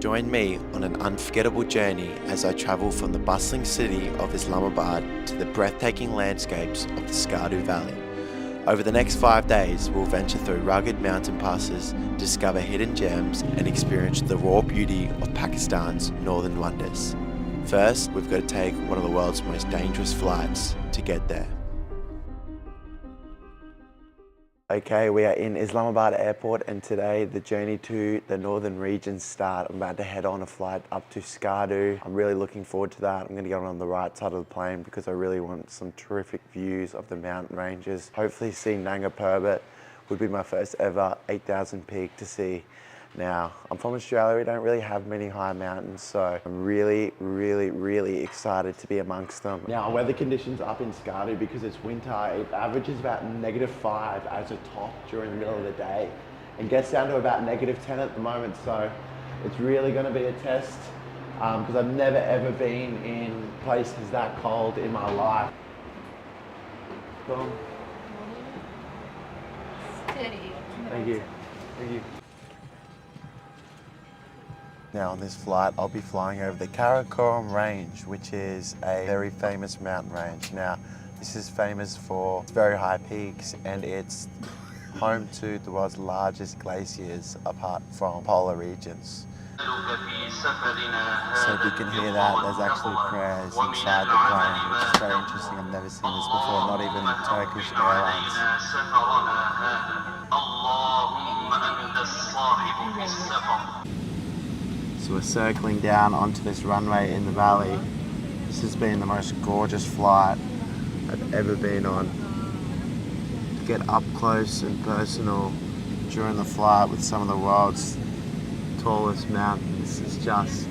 Join me on an unforgettable journey as I travel from the bustling city of Islamabad to the breathtaking landscapes of the Skardu Valley. Over the next 5 days, we'll venture through rugged mountain passes, discover hidden gems, and experience the raw beauty of Pakistan's northern wonders. First, we've got to take one of the world's most dangerous flights to get there. Okay, we are in Islamabad airport and today the journey to the northern regions start. I'm about to head on a flight up to Skardu. I'm really looking forward to that. I'm going to get on the right side of the plane because I really want some terrific views of the mountain ranges. Hopefully seeing Nanga Parbat would be my first ever 8,000 peak to see. Now, I'm from Australia, we don't really have many high mountains, so I'm really excited to be amongst them. Now, weather conditions up in Skardu, because it's winter, it averages about -5 as a top during the middle of the day and gets down to about -10 at the moment, so it's really going to be a test because I've never ever been in places that cold in my life. Boom. Steady. Thank you. Thank you. Now on this flight, I'll be flying over the Karakoram Range, which is a very famous mountain range. Now, this is famous for its very high peaks and it's home to the world's largest glaciers apart from polar regions. So if you can hear that, there's actually prayers inside the plane, which is very interesting. I've never seen this before, not even Turkish Airlines. So we're circling down onto this runway in the valley. This has been the most gorgeous flight I've ever been on. To get up close and personal during the flight with some of the world's tallest mountains is just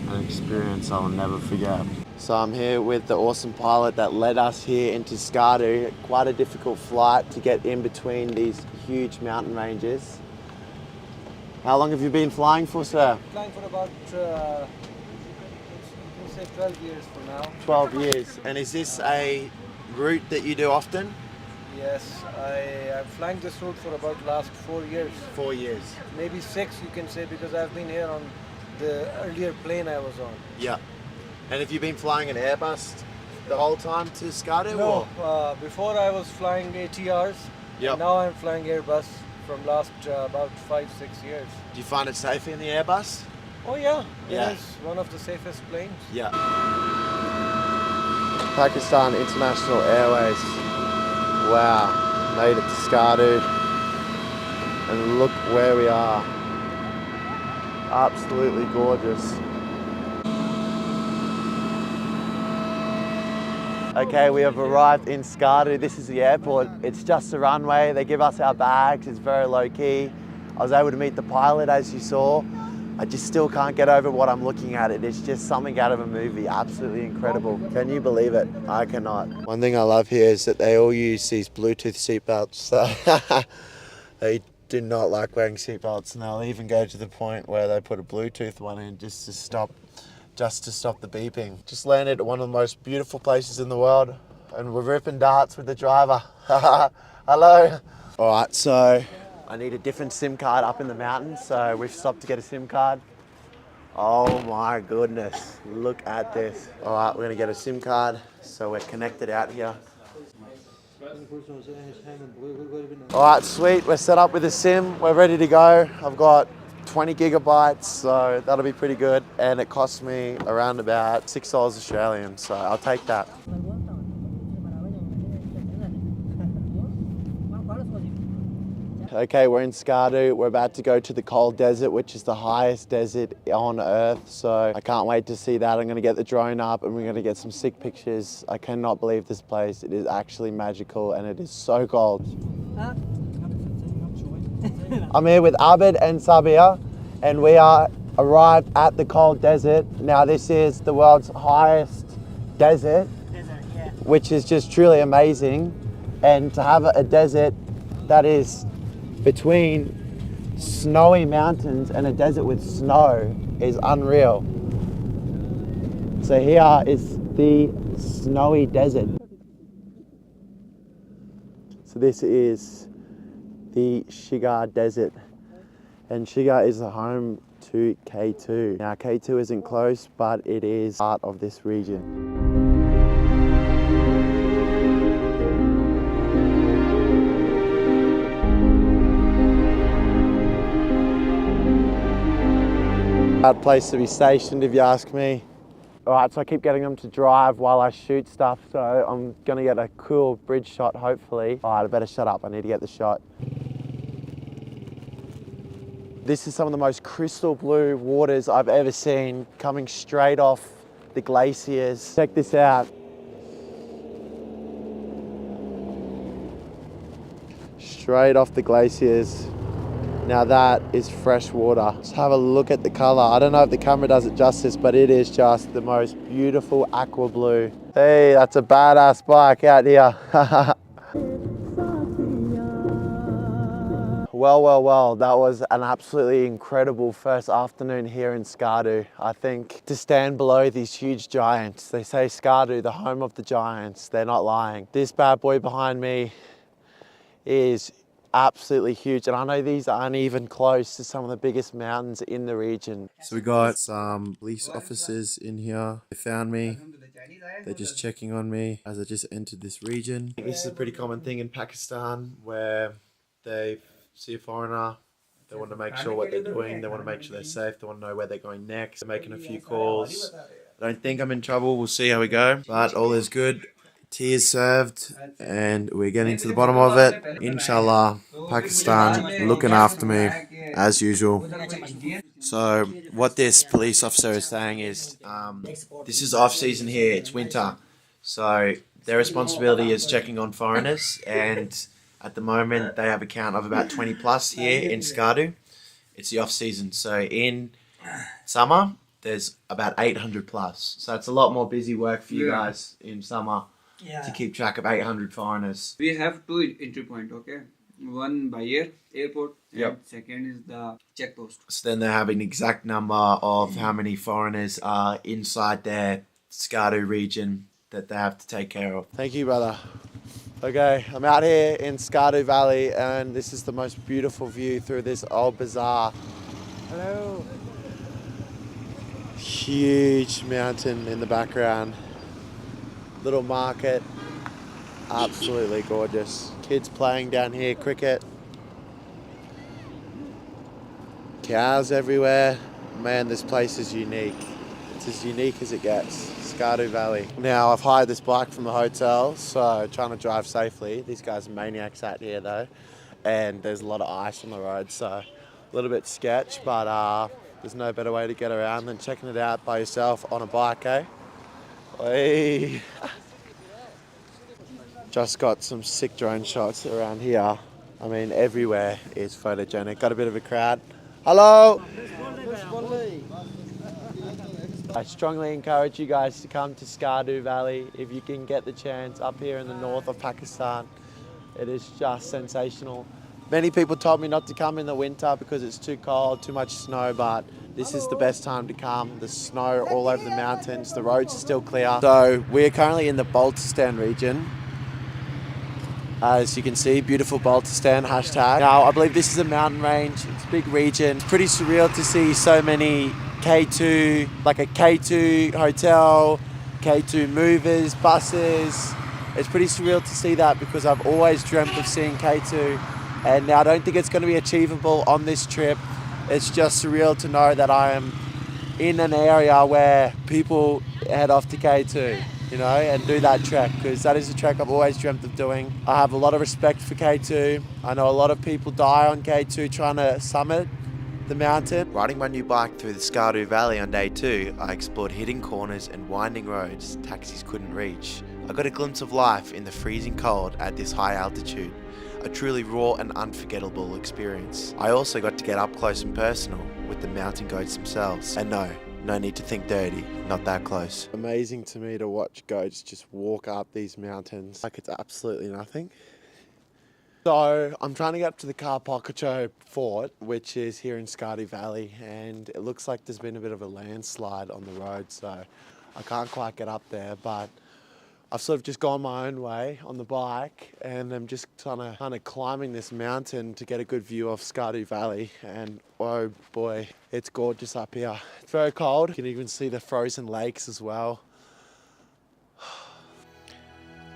an experience I'll never forget. So I'm here with the awesome pilot that led us here into Skardu. Quite a difficult flight to get in between these huge mountain ranges. How long have you been flying for, sir? Flying for about, you can say 12 years for now. 12 years. And is this a route that you do often? Yes, I'm flying this route for about last 4 years. 4 years. Maybe 6 you can say, because I've been here on the earlier plane I was on. Yeah. And have you been flying an Airbus the whole time to Skardu? No, before I was flying ATRs. Yep. And now I'm flying Airbus from last about 5-6 years. Do you find it safe in the Airbus? Oh yeah, Yeah. it is one of the safest planes. Yeah. Pakistan International Airways. Wow, made it to Skardu. And look where we are. Absolutely gorgeous. Okay, we have arrived in Skardu. This is the airport. It's just a runway. They give us our bags. It's very low key. I was able to meet the pilot, as you saw. I just still can't get over what I'm looking at. It's just something out of a movie. Absolutely incredible. Can you believe it? I cannot. One thing I love here is that they all use these Bluetooth seatbelts. They do not like wearing seatbelts, and they'll even go to the point where they put a Bluetooth one in just to stop the beeping. Just landed at one of the most beautiful places in the world and we're ripping darts with the driver. Hello. All right, so I need a different SIM card up in the mountains, so we've stopped to get a SIM card. Oh my goodness, look at this. All right, we're gonna get a SIM card, so we're connected out here. All right, sweet, we're set up with a SIM, we're ready to go. I've got 20 gigabytes, so that'll be pretty good. And it cost me around about $6 Australian, so I'll take that. Okay, we're in Skardu. We're about to go to the cold desert, which is the highest desert on Earth. So I can't wait to see that. I'm gonna get the drone up and we're gonna get some sick pictures. I cannot believe this place. It is actually magical and it is so cold. I'm here with Abid and Sabia, and we are arrived at the cold desert. Now this is the world's highest desert, which is just truly amazing. And to have a desert that is between snowy mountains and a desert with snow is unreal. So here is the snowy desert. So this is the Shigar Desert, and Shigar is the home to K2. Now K2 isn't close, but it is part of this region. Bad place to be stationed if you ask me. Alright, so I keep getting them to drive while I shoot stuff, so I'm gonna get a cool bridge shot hopefully. Alright, I better shut up, I need to get the shot. This is some of the most crystal blue waters I've ever seen, coming straight off the glaciers. Check this out. Straight off the glaciers. Now that is fresh water. Just have a look at the color. I don't know if the camera does it justice, but it is just the most beautiful aqua blue. Hey, that's a badass bike out here. Well, that was an absolutely incredible first afternoon here in Skardu. I think to stand below these huge giants, they say Skardu, the home of the giants, they're not lying. This bad boy behind me is absolutely huge, and I know these aren't even close to some of the biggest mountains in the region. So we got some police officers in here. They found me. They're just checking on me as I just entered this region. This is a pretty common thing in Pakistan where they see a foreigner, they want to make sure what they're doing, they want to make sure they're safe, they want to know where they're going next. They're making a few calls. I don't think I'm in trouble, we'll see how we go, but all is good. Tea is served and we're getting to the bottom of it. Inshallah, Pakistan looking after me as usual. So what this police officer is saying is this is off season here, it's winter. So their responsibility is checking on foreigners, and at the moment they have a count of about 20 plus here in Skardu. It's the off season, so in summer there's about 800 plus. So it's a lot more busy work for you guys in summer. To keep track of 800 foreigners. We have two entry points, okay? One by airport, and second is the check post. So then they have an exact number of how many foreigners are inside their Skardu region that they have to take care of. Thank you, brother. Okay, I'm out here in Skardu Valley, and this is the most beautiful view through this old bazaar. Hello. Huge mountain in the background. Little market, absolutely gorgeous. Kids playing down here, cricket. Cows everywhere. Man, this place is unique. It's as unique as it gets. Skardu Valley. Now, I've hired this bike from the hotel, so trying to drive safely. These guys are maniacs out here though, and there's a lot of ice on the road, so a little bit sketch, but there's no better way to get around than checking it out by yourself on a bike, eh? Hey. Just got some sick drone shots around here. I mean, everywhere is photogenic. Got a bit of a crowd. Hello! I strongly encourage you guys to come to Skardu Valley if you can get the chance up here in the north of Pakistan. It is just sensational. Many people told me not to come in the winter because it's too cold, too much snow, but this is the best time to come. There's snow all over the mountains, the roads are still clear. So we're currently in the Baltistan region. As you can see, beautiful Baltistan hashtag. Now, I believe this is a mountain range, it's a big region. It's pretty surreal to see so many K2, like a K2 hotel, K2 movers, buses. It's pretty surreal to see that because I've always dreamt of seeing K2, and I don't think it's going to be achievable on this trip. It's just surreal to know that I am in an area where people head off to K2, you know, and do that trek, because that is a trek I've always dreamt of doing. I have a lot of respect for K2. I know a lot of people die on K2 trying to summit the mountain. Riding my new bike through the Skardu Valley on day 2, I explored hidden corners and winding roads taxis couldn't reach. I got a glimpse of life in the freezing cold at this high altitude. A truly raw and unforgettable experience. I also got to get up close and personal with the mountain goats themselves. And no need to think dirty, not that close. Amazing to me to watch goats just walk up these mountains like it's absolutely nothing. So I'm trying to get up to the Karpokacho Fort, which is here in Skardu Valley, and it looks like there's been a bit of a landslide on the road, so I can't quite get up there, but I've sort of just gone my own way on the bike, and I'm just kind of climbing this mountain to get a good view of Skardu Valley. And oh boy, it's gorgeous up here. It's very cold. You can even see the frozen lakes as well.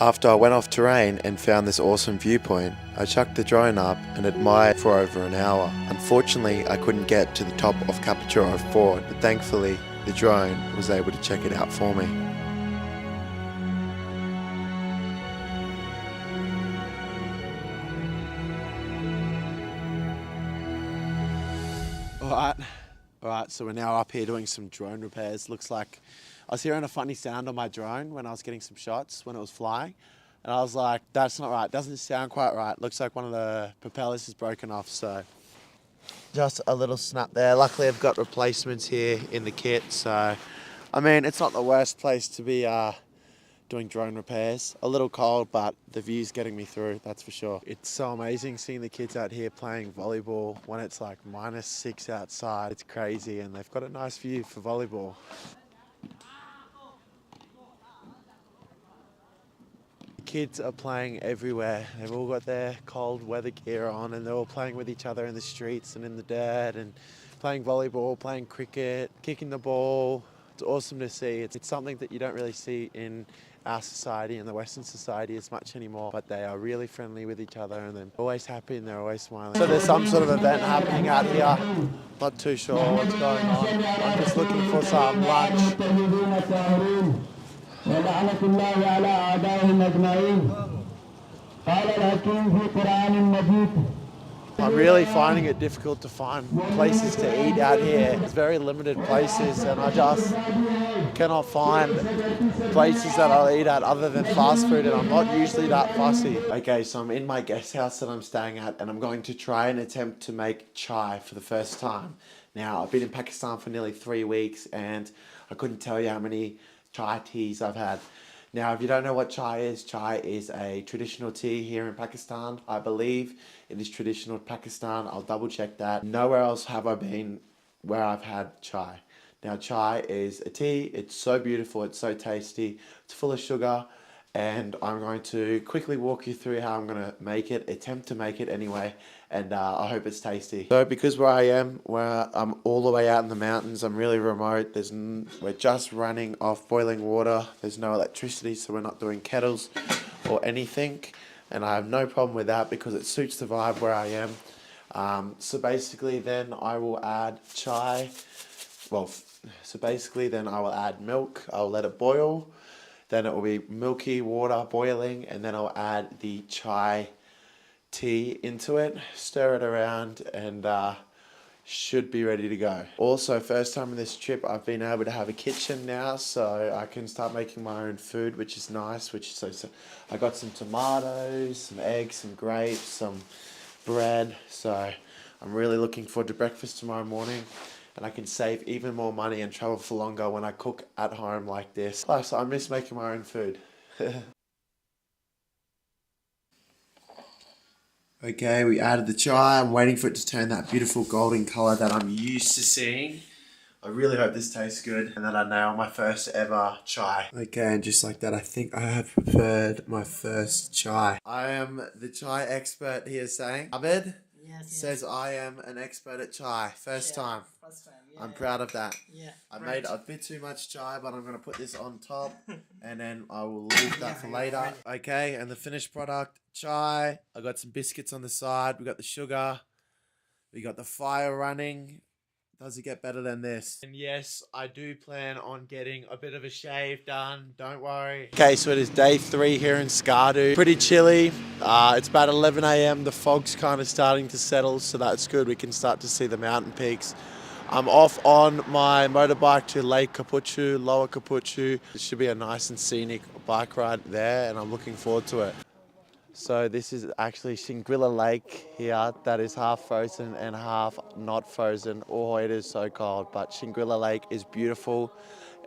After I went off terrain and found this awesome viewpoint, I chucked the drone up and admired for over an hour. Unfortunately, I couldn't get to the top of Capachoro Fort, but thankfully the drone was able to check it out for me. Alright, so we're now up here doing some drone repairs. Looks like I was hearing a funny sound on my drone when I was getting some shots when it was flying. And I was like, that's not right, doesn't sound quite right. Looks like one of the propellers is broken off, so just a little snap there. Luckily I've got replacements here in the kit, so I mean, it's not the worst place to be doing drone repairs. A little cold, but the view's getting me through, that's for sure. It's so amazing seeing the kids out here playing volleyball when it's like -6 outside. It's crazy, and they've got a nice view for volleyball. Kids are playing everywhere. They've all got their cold weather gear on, and they're all playing with each other in the streets and in the dirt, and playing volleyball, playing cricket, kicking the ball. It's awesome to see. It's something that you don't really see in our society, in the Western society, as much anymore, but they are really friendly with each other, and they're always happy and they're always smiling. So there's some sort of event happening out here. Not too sure what's going on. I'm just looking for some lunch. ولعنة الله على أعدائهم أجمعين قال الحكيم في قرآن المجيد. I'm really finding it difficult to find places to eat out here. It's very limited places, and I just cannot find places that I'll eat at other than fast food, and I'm not usually that fussy. Okay, so I'm in my guest house that I'm staying at, and I'm going to try and attempt to make chai for the first time. Now, I've been in Pakistan for nearly 3 weeks, and I couldn't tell you how many chai teas I've had. Now, if you don't know what chai is a traditional tea here in Pakistan. I believe it is traditional Pakistan. I'll double check that. Nowhere else have I been where I've had chai. Now, chai is a tea. It's so beautiful. It's so tasty. It's full of sugar. And I'm going to quickly walk you through how I'm going to make it, attempt to make it anyway, and I hope it's tasty. So because where I am, where I'm all the way out in the mountains, I'm really remote. We're just running off boiling water. There's no electricity, so we're not doing kettles or anything, and I have no problem with that because it suits the vibe where I am. So basically then I will add chai, then I will add milk. I'll let it boil. Then it will be milky water boiling, and then I'll add the chai tea into it, stir it around, and should be ready to go. Also, first time on this trip, I've been able to have a kitchen now, so I can start making my own food, which is nice. So I got some tomatoes, some eggs, some grapes, some bread. So I'm really looking forward to breakfast tomorrow morning. And I can save even more money and travel for longer when I cook at home like this. Plus, I miss making my own food. Okay, we added the chai. I'm waiting for it to turn that beautiful golden colour that I'm used to seeing. I really hope this tastes good and that I nail my first ever chai. Okay, and just like that, I think I have prepared my first chai. I am the chai expert here saying, Abed? Yes. Says I am an expert at chai. First time. Yeah, I'm proud of that. Yeah. I made a bit too much chai, but I'm going to put this on top and then I will leave that for later. Okay, and the finished product, chai. I got some biscuits on the side. We got the sugar. We got the fire running. Does it get better than this? And yes, I do plan on getting a bit of a shave done. Don't worry. Okay, so it is day 3 here in Skardu. Pretty chilly. It's about 11 a.m. The fog's kind of starting to settle, so that's good. We can start to see the mountain peaks. I'm off on my motorbike to Lake Kapuchu, Lower Kapuchu. It should be a nice and scenic bike ride there, and I'm looking forward to it. So this is actually Shingrilla Lake here that is half frozen and half not frozen. Oh, it is so cold, but Shingrilla Lake is beautiful.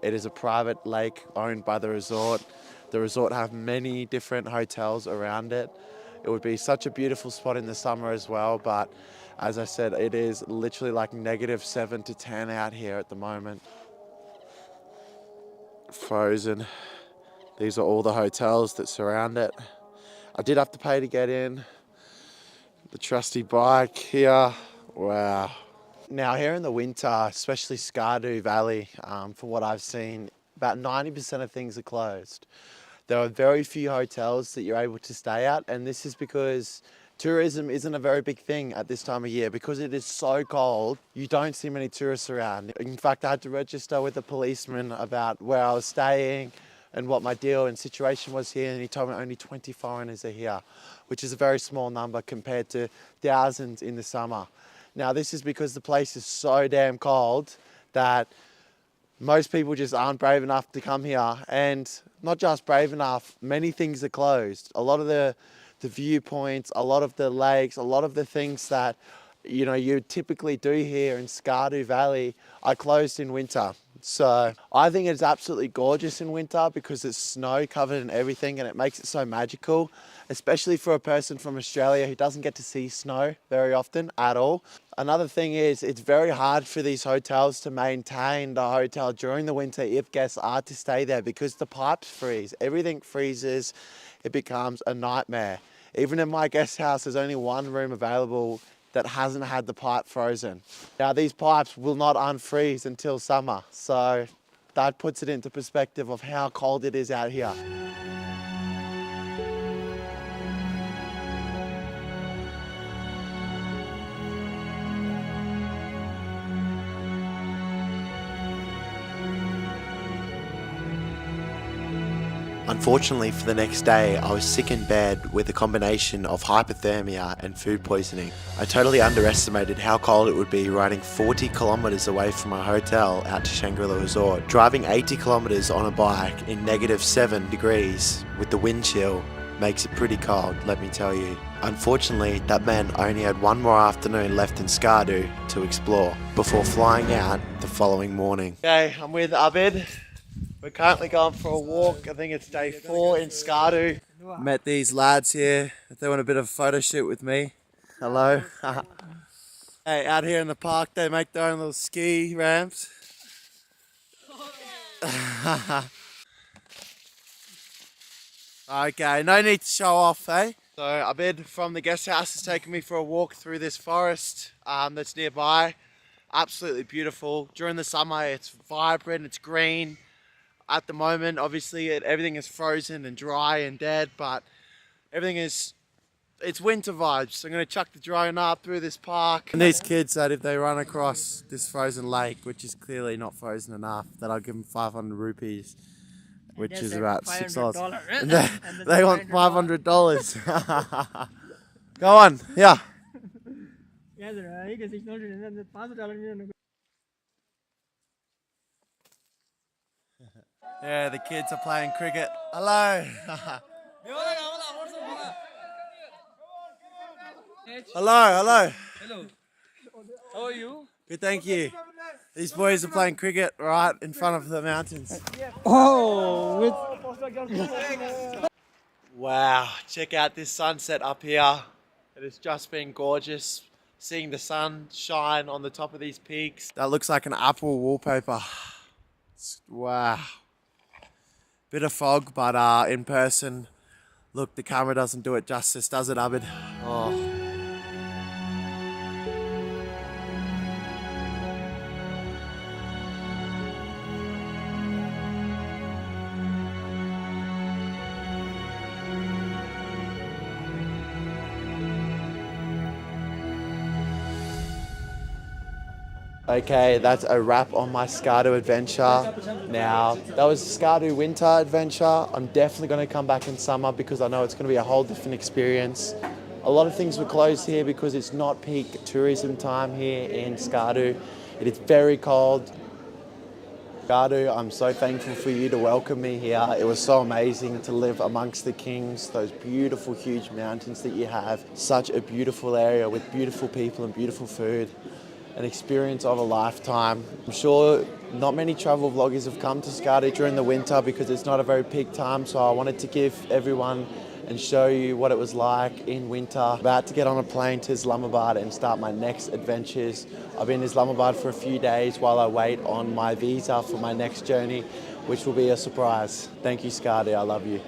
It is a private lake owned by the resort. The resort have many different hotels around it. It would be such a beautiful spot in the summer as well, but as I said, it is literally like -7 to 10 out here at the moment. Frozen. These are all the hotels that surround it. I did have to pay to get in. The trusty bike here. Wow. Now here in the winter, especially Skardu Valley, from what I've seen, about 90% of things are closed. There are very few hotels that you're able to stay at, and this is because tourism isn't a very big thing at this time of year. Because it is so cold, you don't see many tourists around. In fact, I had to register with a policeman about where I was staying and what my deal and situation was here, and he told me only 20 foreigners are here, which is a very small number compared to thousands in the summer. Now, this is because the place is so damn cold that most people just aren't brave enough to come here, and not just brave enough, many things are closed. A lot of the viewpoints, a lot of the lakes, a lot of the things that you typically do here in Skardu Valley are closed in winter. So I think it's absolutely gorgeous in winter because it's snow covered and everything, and it makes it so magical, especially for a person from Australia who doesn't get to see snow very often at all. Another thing is it's very hard for these hotels to maintain the hotel during the winter if guests are to stay there because the pipes freeze. Everything freezes. It becomes a nightmare. Even in my guest house, there's only one room available that hasn't had the pipe frozen. Now these pipes will not unfreeze until summer, so that puts it into perspective of how cold it is out here. Unfortunately for the next day, I was sick in bed with a combination of hypothermia and food poisoning. I totally underestimated how cold it would be riding 40 kilometers away from my hotel out to Shangri-La Resort. Driving 80 kilometers on a bike in -7 degrees with the wind chill makes it pretty cold, let me tell you. Unfortunately, that meant I only had one more afternoon left in Skardu to explore before flying out the following morning. Okay, I'm with Abid. We're currently going for a walk. I think it's day 4 in Skardu. Met these lads here. They want a bit of a photo shoot with me. Hello. Hey, out here in the park, they make their own little ski ramps. Okay, no need to show off, eh? So Abid from the guest house is taking me for a walk through this forest that's nearby. Absolutely beautiful. During the summer, it's vibrant, it's green. At the moment, obviously, everything is frozen and dry and dead, but it's winter vibes. So I'm going to chuck the drone up through this park. And these kids said if they run across this frozen lake, which is clearly not frozen enough, that I'll give them 500 rupees, which is about $6. And they want $500. Go on, yeah. Yeah, the kids are playing cricket. Hello. Hello. Hello. How are you? Good, thank you. These boys are playing cricket right in front of the mountains. Oh, Wow, check out this sunset up here. It has just been gorgeous. Seeing the sun shine on the top of these peaks. That looks like an Apple wallpaper. Wow. Bit of fog, but in person, look, the camera doesn't do it justice, does it, Abid? Oh. Okay, that's a wrap on my Skardu adventure. Now, that was Skardu winter adventure. I'm definitely going to come back in summer because I know it's going to be a whole different experience. A lot of things were closed here because it's not peak tourism time here in Skardu. It is very cold. Skardu, I'm so thankful for you to welcome me here. It was so amazing to live amongst the kings, those beautiful, huge mountains that you have. Such a beautiful area with beautiful people and beautiful food. An experience of a lifetime. I'm sure not many travel vloggers have come to Skardu during the winter because it's not a very peak time, so I wanted to give everyone and show you what it was like in winter. About to get on a plane to Islamabad and start my next adventures. I've been in Islamabad for a few days while I wait on my visa for my next journey, which will be a surprise. Thank you, Skardu. I love you.